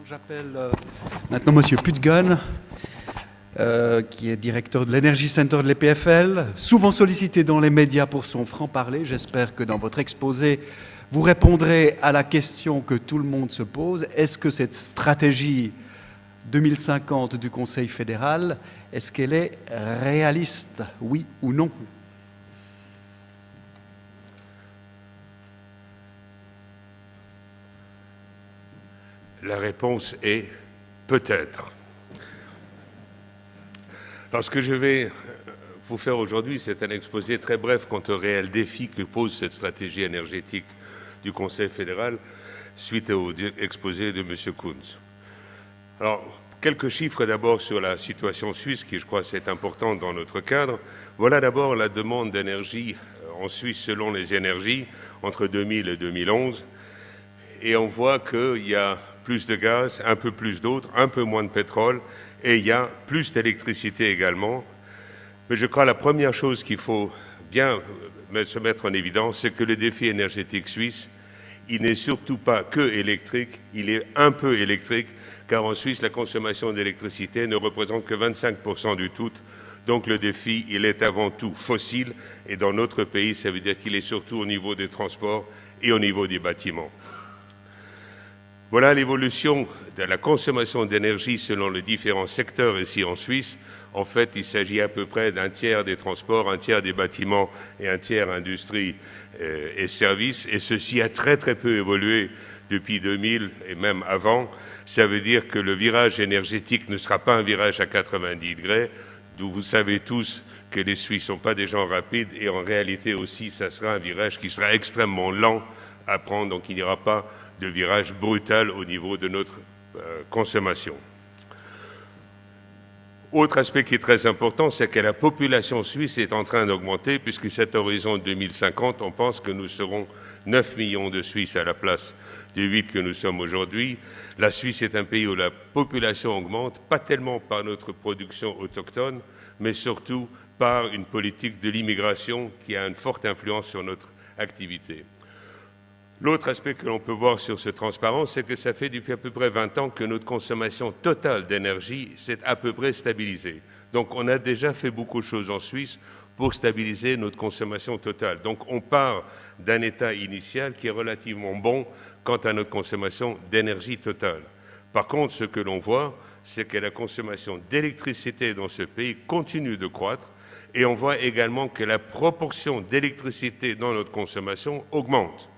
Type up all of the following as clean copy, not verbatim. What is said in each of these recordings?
J'appelle maintenant Monsieur Putgan, qui est directeur de l'Energy Center de l'EPFL, souvent sollicité dans les médias pour son franc-parler. J'espère que dans votre exposé, vous répondrez à la question que tout le monde se pose. Est-ce que cette stratégie 2050 du Conseil fédéral, est-ce qu'elle est réaliste, oui ou non? La réponse est peut-être. Alors, ce que je vais vous faire aujourd'hui, c'est un exposé très bref quant aux réels défis que pose cette stratégie énergétique du Conseil fédéral suite au exposé de M. Kunz. Alors, quelques chiffres d'abord sur la situation suisse, qui je crois c'est important dans notre cadre. Voilà d'abord la demande d'énergie en Suisse selon les énergies entre 2000 et 2011. Et on voit qu'il y a plus de gaz, un peu plus d'autres, un peu moins de pétrole, et il y a plus d'électricité également. Mais je crois que la première chose qu'il faut bien se mettre en évidence, c'est que le défi énergétique suisse, il n'est surtout pas que électrique, il est un peu électrique, car en Suisse, la consommation d'électricité ne représente que 25% du tout. Donc le défi, il est avant tout fossile, et dans notre pays, ça veut dire qu'il est surtout au niveau des transports et au niveau des bâtiments. Voilà l'évolution de la consommation d'énergie selon les différents secteurs ici en Suisse. En fait, il s'agit à peu près d'un tiers des transports, un tiers des bâtiments et un tiers industrie et services. Et ceci a très très peu évolué depuis 2000 et même avant. Ça veut dire que le virage énergétique ne sera pas un virage à 90 degrés, d'où vous savez tous que les Suisses ne sont pas des gens rapides et en réalité aussi, ça sera un virage qui sera extrêmement lent à prendre, donc il n'y aura pas de virage brutal au niveau de notre consommation. Autre aspect qui est très important, c'est que la population suisse est en train d'augmenter, puisque cet horizon 2050, on pense que nous serons 9 millions de Suisses à la place de 8 que nous sommes aujourd'hui. La Suisse est un pays où la population augmente, pas tellement par notre production autochtone, mais surtout par une politique de l'immigration qui a une forte influence sur notre activité. L'autre aspect que l'on peut voir sur ce transparent, c'est que ça fait depuis à peu près 20 ans que notre consommation totale d'énergie s'est à peu près stabilisée. Donc on a déjà fait beaucoup de choses en Suisse pour stabiliser notre consommation totale. Donc on part d'un état initial qui est relativement bon quant à notre consommation d'énergie totale. Par contre, ce que l'on voit, c'est que la consommation d'électricité dans ce pays continue de croître et on voit également que la proportion d'électricité dans notre consommation augmente.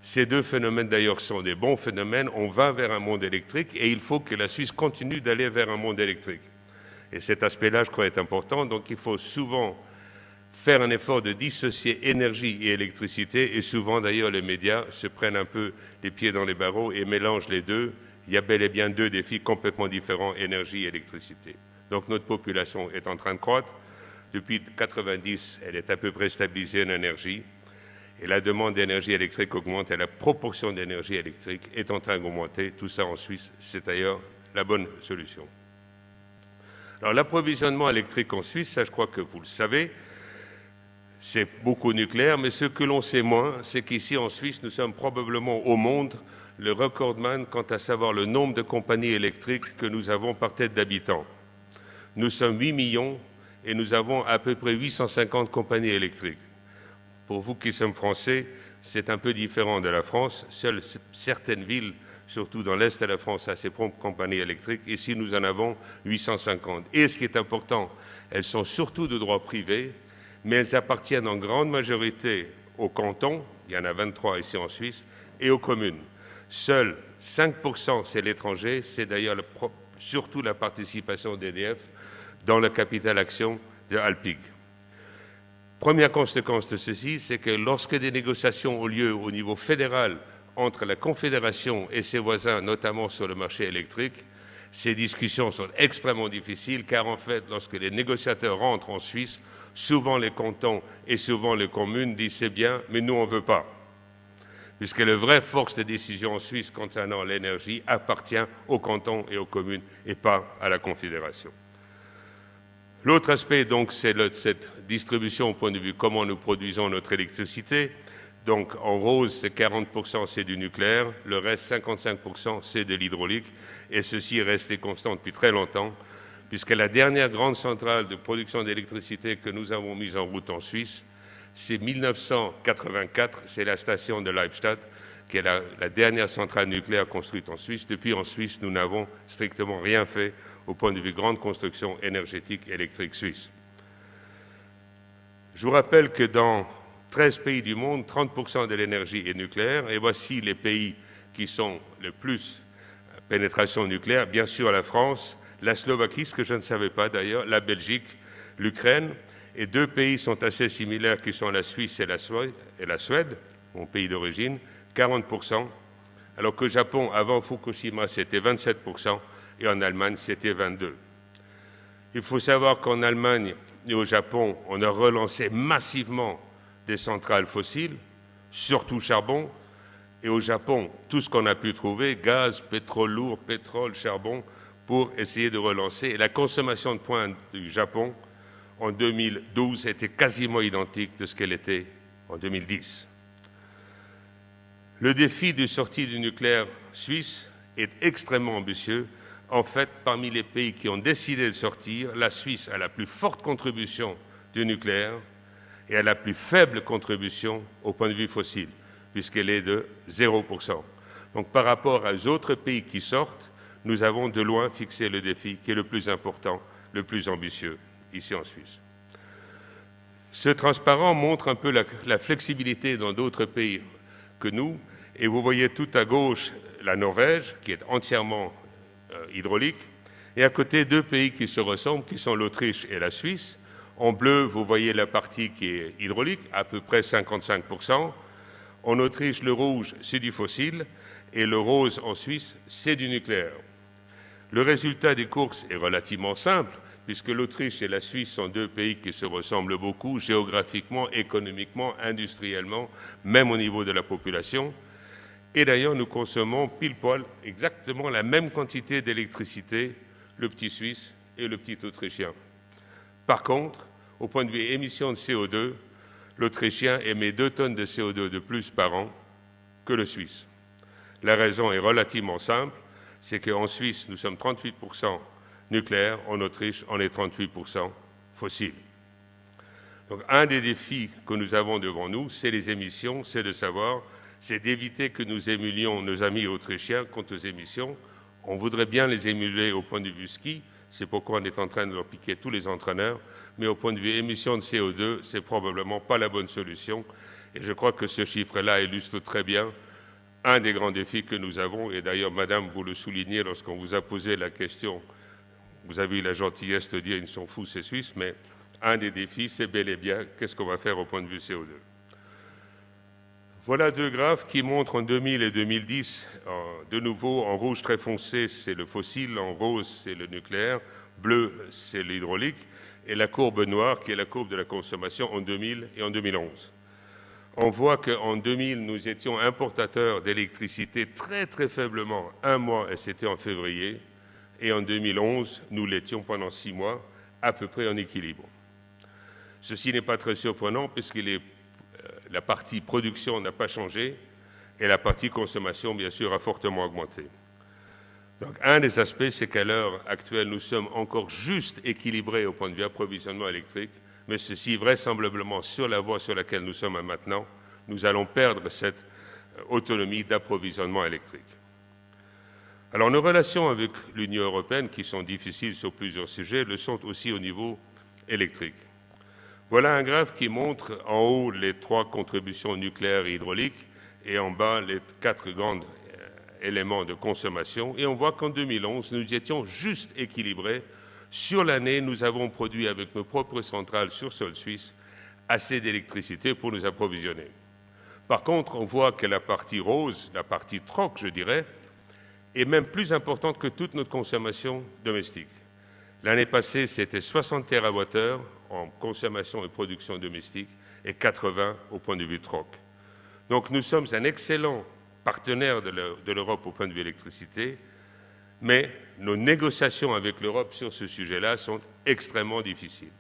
Ces deux phénomènes d'ailleurs sont des bons phénomènes. On va vers un monde électrique et il faut que la Suisse continue d'aller vers un monde électrique. Et cet aspect-là, je crois, est important. Donc il faut souvent faire un effort de dissocier énergie et électricité. Et souvent d'ailleurs les médias se prennent un peu les pieds dans les barreaux et mélangent les deux. Il y a bel et bien deux défis complètement différents, énergie et électricité. Donc notre population est en train de croître. Depuis 1990, elle est à peu près stabilisée en énergie. Et la demande d'énergie électrique augmente et la proportion d'énergie électrique est en train d'augmenter. Tout ça en Suisse, c'est d'ailleurs la bonne solution. Alors l'approvisionnement électrique en Suisse, ça je crois que vous le savez, c'est beaucoup nucléaire, mais ce que l'on sait moins, c'est qu'ici en Suisse, nous sommes probablement au monde le recordman quant à savoir le nombre de compagnies électriques que nous avons par tête d'habitants. Nous sommes 8 millions et nous avons à peu près 850 compagnies électriques. Pour vous qui sommes français, c'est un peu différent de la France. Seules certaines villes, surtout dans l'Est de la France, ont ses propres compagnies électriques. Ici, nous en avons 850. Et ce qui est important, elles sont surtout de droit privé, mais elles appartiennent en grande majorité aux cantons, il y en a 23 ici en Suisse, et aux communes. Seuls 5%, c'est l'étranger, c'est d'ailleurs surtout la participation d'EDF dans le capital action de Alpig. Première conséquence de ceci, c'est que lorsque des négociations ont lieu au niveau fédéral entre la Confédération et ses voisins, notamment sur le marché électrique, ces discussions sont extrêmement difficiles car en fait, lorsque les négociateurs rentrent en Suisse, souvent les cantons et souvent les communes disent c'est bien, mais nous on ne veut pas. Puisque la vraie force de décision en Suisse concernant l'énergie appartient aux cantons et aux communes et pas à la Confédération. L'autre aspect, donc, c'est cette distribution au point de vue comment nous produisons notre électricité. Donc en rose, c'est 40%, c'est du nucléaire, le reste, 55%, c'est de l'hydraulique, et ceci est resté constant depuis très longtemps, puisque la dernière grande centrale de production d'électricité que nous avons mise en route en Suisse, c'est 1984, c'est la station de Leibstadt, qui est la dernière centrale nucléaire construite en Suisse. Depuis, en Suisse, nous n'avons strictement rien fait au point de vue grande construction énergétique électrique suisse. Je vous rappelle que dans 13 pays du monde, 30% de l'énergie est nucléaire, et voici les pays qui sont le plus pénétration nucléaire. Bien sûr, la France, la Slovaquie, ce que je ne savais pas d'ailleurs, la Belgique, l'Ukraine, et 2 pays sont assez similaires qui sont la Suisse et la Suède, mon pays d'origine, 40%, alors qu'au Japon, avant Fukushima, c'était 27%, et en Allemagne, c'était 22%. Il faut savoir qu'en Allemagne et au Japon, on a relancé massivement des centrales fossiles, surtout charbon, et au Japon, tout ce qu'on a pu trouver, gaz, pétrole lourd, pétrole, charbon, pour essayer de relancer. Et la consommation de pointe du Japon, en 2012, était quasiment identique de ce qu'elle était en 2010. Le défi de sortie du nucléaire suisse est extrêmement ambitieux. En fait, parmi les pays qui ont décidé de sortir, la Suisse a la plus forte contribution du nucléaire et a la plus faible contribution au point de vue fossile, puisqu'elle est de 0%. Donc par rapport aux autres pays qui sortent, nous avons de loin fixé le défi qui est le plus important, le plus ambitieux, ici en Suisse. Ce transparent montre un peu la flexibilité dans d'autres pays que nous, et vous voyez tout à gauche la Norvège, qui est entièrement hydraulique, et à côté 2 pays qui se ressemblent, qui sont l'Autriche et la Suisse. En bleu, vous voyez la partie qui est hydraulique, à peu près 55%. En Autriche, le rouge, c'est du fossile, et le rose en Suisse, c'est du nucléaire. Le résultat des courses est relativement simple, puisque l'Autriche et la Suisse sont 2 pays qui se ressemblent beaucoup, géographiquement, économiquement, industriellement, même au niveau de la population. Et d'ailleurs, nous consommons pile poil exactement la même quantité d'électricité, le petit Suisse et le petit Autrichien. Par contre, au point de vue émissions de CO2, l'Autrichien émet 2 tonnes de CO2 de plus par an que le Suisse. La raison est relativement simple, c'est qu'en Suisse, nous sommes 38% nucléaire, en Autriche, on est 38% fossile. Donc un des défis que nous avons devant nous, c'est les émissions, c'est d'éviter que nous émulions nos amis autrichiens quant aux émissions. On voudrait bien les émuler au point de vue ski, c'est pourquoi on est en train de leur piquer tous les entraîneurs, mais au point de vue émissions de CO2, c'est probablement pas la bonne solution. Et je crois que ce chiffre-là illustre très bien un des grands défis que nous avons. Et d'ailleurs, Madame, vous le soulignez lorsqu'on vous a posé la question, vous avez eu la gentillesse de dire ils sont fous ces Suisses, mais un des défis, c'est bel et bien qu'est-ce qu'on va faire au point de vue CO2. Voilà 2 graphes qui montrent en 2000 et 2010, de nouveau en rouge très foncé, c'est le fossile, en rose, c'est le nucléaire, bleu, c'est l'hydraulique, et la courbe noire qui est la courbe de la consommation en 2000 et en 2011. On voit qu'en 2000, nous étions importateurs d'électricité très très faiblement, 1 mois, et c'était en février, et en 2011, nous l'étions pendant 6 mois, à peu près en équilibre. Ceci n'est pas très surprenant puisque la partie production n'a pas changé et la partie consommation, bien sûr, a fortement augmenté. Donc, un des aspects, c'est qu'à l'heure actuelle, nous sommes encore juste équilibrés au point de vue approvisionnement électrique, mais ceci, vraisemblablement, sur la voie sur laquelle nous sommes maintenant, nous allons perdre cette autonomie d'approvisionnement électrique. Alors, nos relations avec l'Union européenne, qui sont difficiles sur plusieurs sujets, le sont aussi au niveau électrique. Voilà un graphe qui montre en haut les 3 contributions nucléaires et hydrauliques et en bas les 4 grands éléments de consommation. Et on voit qu'en 2011, nous étions juste équilibrés. Sur l'année, nous avons produit avec nos propres centrales sur sol suisse assez d'électricité pour nous approvisionner. Par contre, on voit que la partie rose, la partie troc, je dirais, est même plus importante que toute notre consommation domestique. L'année passée, c'était 60 TWh en consommation et production domestique et 80 au point de vue troc. Donc nous sommes un excellent partenaire de l'Europe au point de vue électricité, mais nos négociations avec l'Europe sur ce sujet-là sont extrêmement difficiles.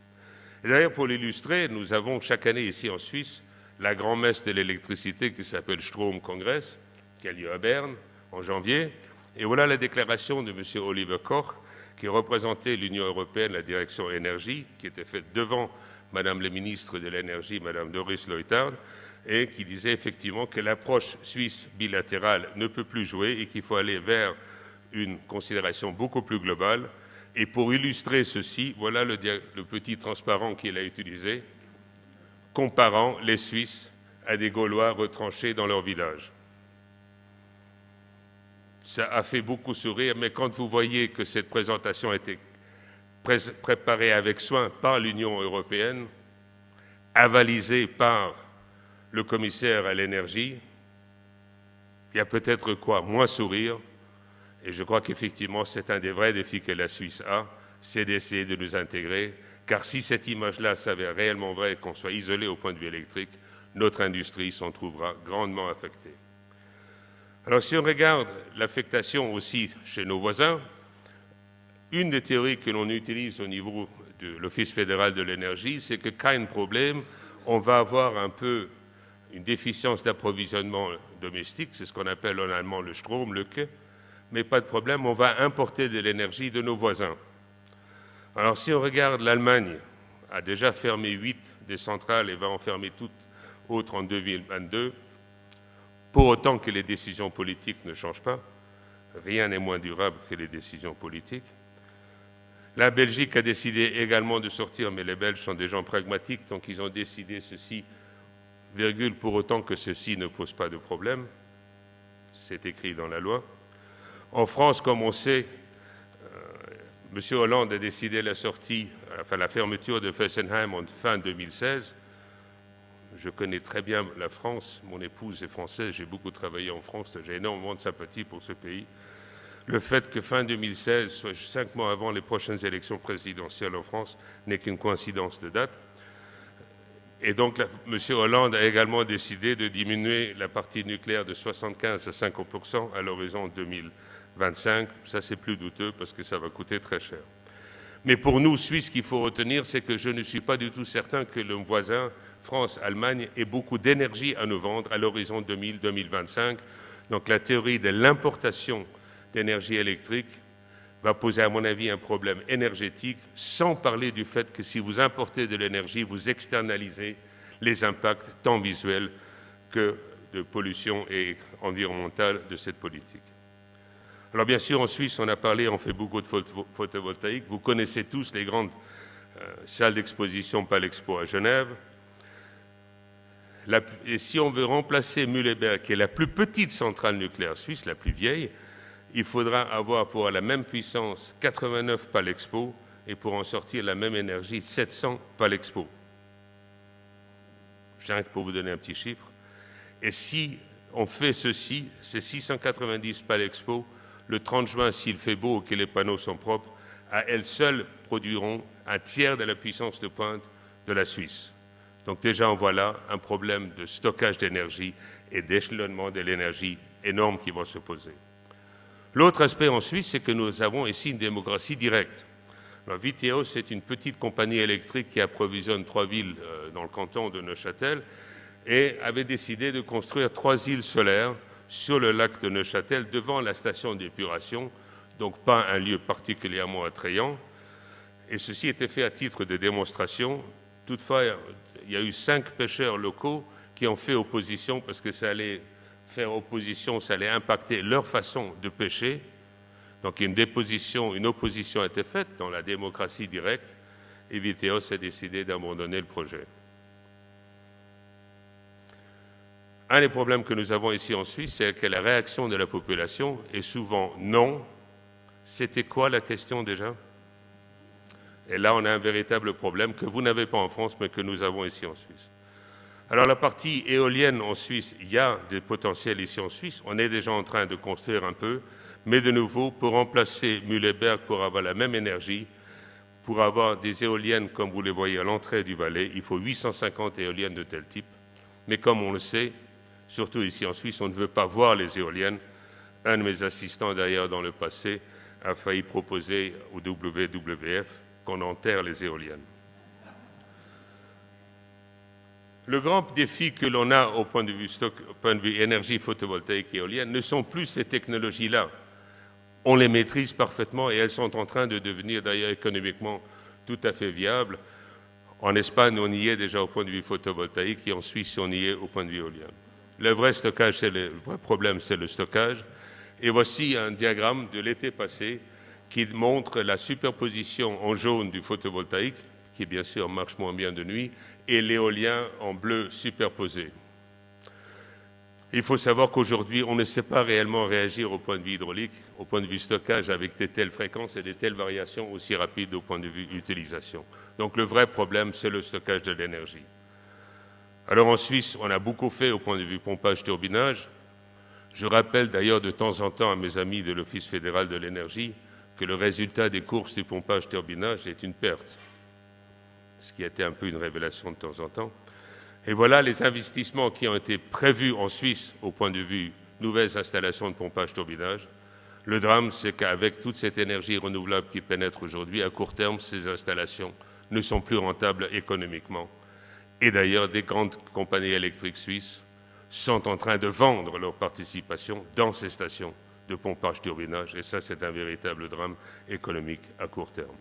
Et d'ailleurs, pour l'illustrer, nous avons chaque année ici en Suisse la grand-messe de l'électricité qui s'appelle Stromkongress, qui a lieu à Berne en janvier. Et voilà la déclaration de M. Oliver Koch, qui représentait l'Union européenne, la direction énergie, qui était faite devant Madame la ministre de l'énergie, Madame Doris Leuthard, et qui disait effectivement que l'approche suisse bilatérale ne peut plus jouer et qu'il faut aller vers une considération beaucoup plus globale. Et pour illustrer ceci, voilà le petit transparent qu'il a utilisé, comparant les Suisses à des Gaulois retranchés dans leur village. Ça a fait beaucoup sourire, mais quand vous voyez que cette présentation a été préparée avec soin par l'Union européenne, avalisée par le commissaire à l'énergie, il y a peut-être quoi moins sourire. Et je crois qu'effectivement, c'est un des vrais défis que la Suisse a, c'est d'essayer de nous intégrer, car si cette image-là s'avère réellement vraie, qu'on soit isolé au point de vue électrique, notre industrie s'en trouvera grandement affectée. Alors, si on regarde l'affectation aussi chez nos voisins, une des théories que l'on utilise au niveau de l'Office fédéral de l'énergie, c'est que kein problème, on va avoir un peu une déficience d'approvisionnement domestique, c'est ce qu'on appelle en allemand le Stromlücke, mais pas de problème, on va importer de l'énergie de nos voisins. Alors si on regarde, l'Allemagne a déjà fermé 8 des centrales et va en fermer toutes autres en 2022, pour autant que les décisions politiques ne changent pas. Rien n'est moins durable que les décisions politiques. La Belgique a décidé également de sortir, mais les Belges sont des gens pragmatiques, donc ils ont décidé ceci, virgule, pour autant que ceci ne pose pas de problème. C'est écrit dans la loi. En France, comme on sait, M. Hollande a décidé la fermeture de Fessenheim en fin 2016. Je connais très bien la France, mon épouse est française, j'ai beaucoup travaillé en France, j'ai énormément de sympathie pour ce pays. Le fait que fin 2016, soit 5 mois avant les prochaines élections présidentielles en France, n'est qu'une coïncidence de date. Et donc, M. Hollande a également décidé de diminuer la partie nucléaire de 75 à 50% à l'horizon 2025. Ça, c'est plus douteux parce que ça va coûter très cher. Mais pour nous, Suisses, ce qu'il faut retenir, c'est que je ne suis pas du tout certain que le voisin, France, Allemagne, ait beaucoup d'énergie à nous vendre à l'horizon 2000-2025. Donc, la théorie de l'importation d'énergie électrique va poser, à mon avis, un problème énergétique, sans parler du fait que si vous importez de l'énergie, vous externalisez les impacts tant visuels que de pollution et environnementale de cette politique. Alors bien sûr, en Suisse, on a parlé, on fait beaucoup de photovoltaïque. Vous connaissez tous les grandes salles d'exposition Palexpo à Genève. Et si on veut remplacer Mühleberg, qui est la plus petite centrale nucléaire suisse, la plus vieille, il faudra avoir pour la même puissance 89 Palexpo et pour en sortir la même énergie 700 Palexpo. Rien que pour vous donner un petit chiffre. Et si on fait ceci, ces 690 Palexpo, le 30 juin, s'il fait beau et que les panneaux sont propres, à elles seules produiront un tiers de la puissance de pointe de la Suisse. Donc déjà, on voit là un problème de stockage d'énergie et d'échelonnement de l'énergie énorme qui va se poser. L'autre aspect en Suisse, c'est que nous avons ici une démocratie directe. Viteos, c'est une petite compagnie électrique qui approvisionne 3 villes dans le canton de Neuchâtel et avait décidé de construire 3 îles solaires sur le lac de Neuchâtel devant la station d'épuration, donc pas un lieu particulièrement attrayant. Et ceci était fait à titre de démonstration. Toutefois, il y a eu 5 pêcheurs locaux qui ont fait opposition parce que ça allait faire opposition, ça allait impacter leur façon de pêcher. Donc une opposition a été faite dans la démocratie directe et Viteos a décidé d'abandonner le projet. Un des problèmes que nous avons ici en Suisse, c'est que la réaction de la population est souvent non. C'était quoi la question déjà? Et là, on a un véritable problème que vous n'avez pas en France, mais que nous avons ici en Suisse. Alors la partie éolienne en Suisse, il y a des potentiels ici en Suisse. On est déjà en train de construire un peu, mais de nouveau, pour remplacer Mühleberg, pour avoir la même énergie, pour avoir des éoliennes comme vous les voyez à l'entrée du Valais, il faut 850 éoliennes de tel type. Mais comme on le sait, surtout ici en Suisse, on ne veut pas voir les éoliennes. Un de mes assistants, d'ailleurs, dans le passé, a failli proposer au WWF qu'on enterre les éoliennes. Le grand défi que l'on a au point de vue énergie photovoltaïque et éolienne ne sont plus ces technologies-là. On les maîtrise parfaitement et elles sont en train de devenir d'ailleurs économiquement tout à fait viables. En Espagne, on y est déjà au point de vue photovoltaïque et en Suisse, on y est au point de vue éolien. Le vrai problème, c'est le stockage. Et voici un diagramme de l'été passé qui montre la superposition en jaune du photovoltaïque, qui bien sûr marche moins bien de nuit, et l'éolien en bleu superposé. Il faut savoir qu'aujourd'hui, on ne sait pas réellement réagir au point de vue hydraulique, au point de vue stockage, avec de telles fréquences et de telles variations aussi rapides au point de vue utilisation. Donc le vrai problème, c'est le stockage de l'énergie. Alors en Suisse, on a beaucoup fait au point de vue pompage-turbinage. Je rappelle d'ailleurs de temps en temps à mes amis de l'Office fédéral de l'énergie que le résultat des courses du pompage-turbinage est une perte, ce qui a été un peu une révélation de temps en temps. Et voilà les investissements qui ont été prévus en Suisse au point de vue nouvelles installations de pompage-turbinage. Le drame, c'est qu'avec toute cette énergie renouvelable qui pénètre aujourd'hui, à court terme, ces installations ne sont plus rentables économiquement. Et d'ailleurs, des grandes compagnies électriques suisses sont en train de vendre leur participation dans ces stations de pompage-turbinage. Et ça, c'est un véritable drame économique à court terme.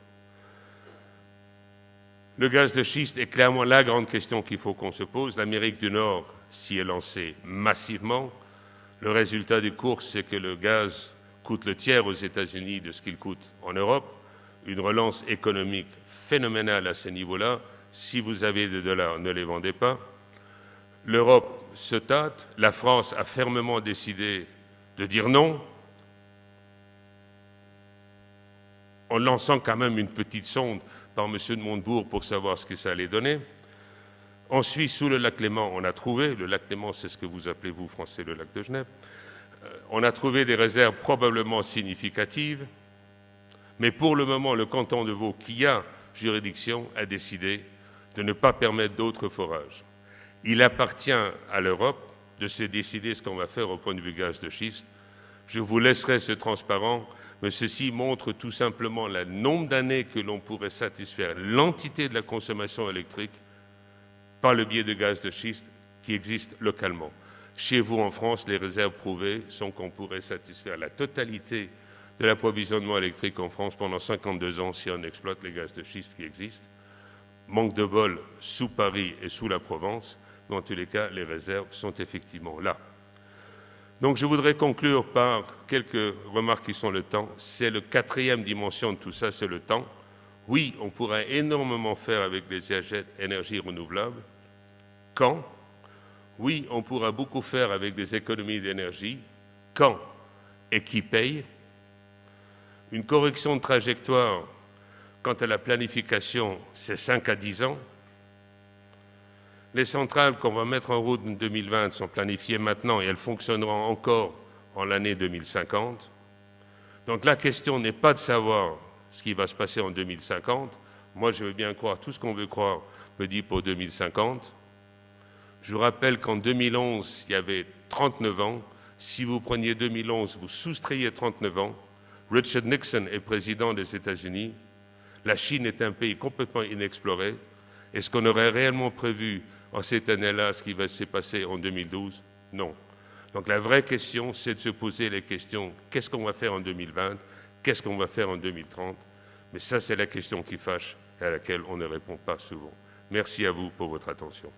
Le gaz de schiste est clairement la grande question qu'il faut qu'on se pose. L'Amérique du Nord s'y est lancée massivement. Le résultat des courses, c'est que le gaz coûte le tiers aux États-Unis de ce qu'il coûte en Europe. Une relance économique phénoménale à ce niveau-là. Si vous avez des dollars, ne les vendez pas. L'Europe se tâte. La France a fermement décidé de dire non, en lançant quand même une petite sonde par M. de Montebourg pour savoir ce que ça allait donner. En Suisse, sous le lac Léman, on a trouvé, le lac Léman, c'est ce que vous appelez, vous, Français, le lac de Genève, on a trouvé des réserves probablement significatives, mais pour le moment, le canton de Vaud, qui a juridiction, a décidé de ne pas permettre d'autres forages. Il appartient à l'Europe de se décider ce qu'on va faire au point de vue gaz de schiste. Je vous laisserai ce transparent, mais ceci montre tout simplement le nombre d'années que l'on pourrait satisfaire l'entité de la consommation électrique par le biais de gaz de schiste qui existe localement. Chez vous, en France, les réserves prouvées sont qu'on pourrait satisfaire la totalité de l'approvisionnement électrique en France pendant 52 ans si on exploite les gaz de schiste qui existent. Manque de bol sous Paris et sous la Provence, mais en tous les cas, les réserves sont effectivement là. Donc je voudrais conclure par quelques remarques qui sont le temps. C'est la quatrième dimension de tout ça, c'est le temps. Oui, on pourra énormément faire avec les énergies renouvelables. Quand? Oui, on pourra beaucoup faire avec des économies d'énergie. Quand et qui paye? Une correction de trajectoire quant à la planification, c'est 5 à 10 ans. Les centrales qu'on va mettre en route en 2020 sont planifiées maintenant et elles fonctionneront encore en l'année 2050. Donc la question n'est pas de savoir ce qui va se passer en 2050. Moi, je veux bien croire tout ce qu'on veut croire, me dit pour 2050. Je vous rappelle qu'en 2011, il y avait 39 ans. Si vous preniez 2011, vous soustrayez 39 ans. Richard Nixon est président des États-Unis. La Chine est un pays complètement inexploré. Est-ce qu'on aurait réellement prévu en cette année-là ce qui va se passer en 2012? Non. Donc la vraie question, c'est de se poser les questions. Qu'est-ce qu'on va faire en 2020? Qu'est-ce qu'on va faire en 2030? Mais ça, c'est la question qui fâche et à laquelle on ne répond pas souvent. Merci à vous pour votre attention.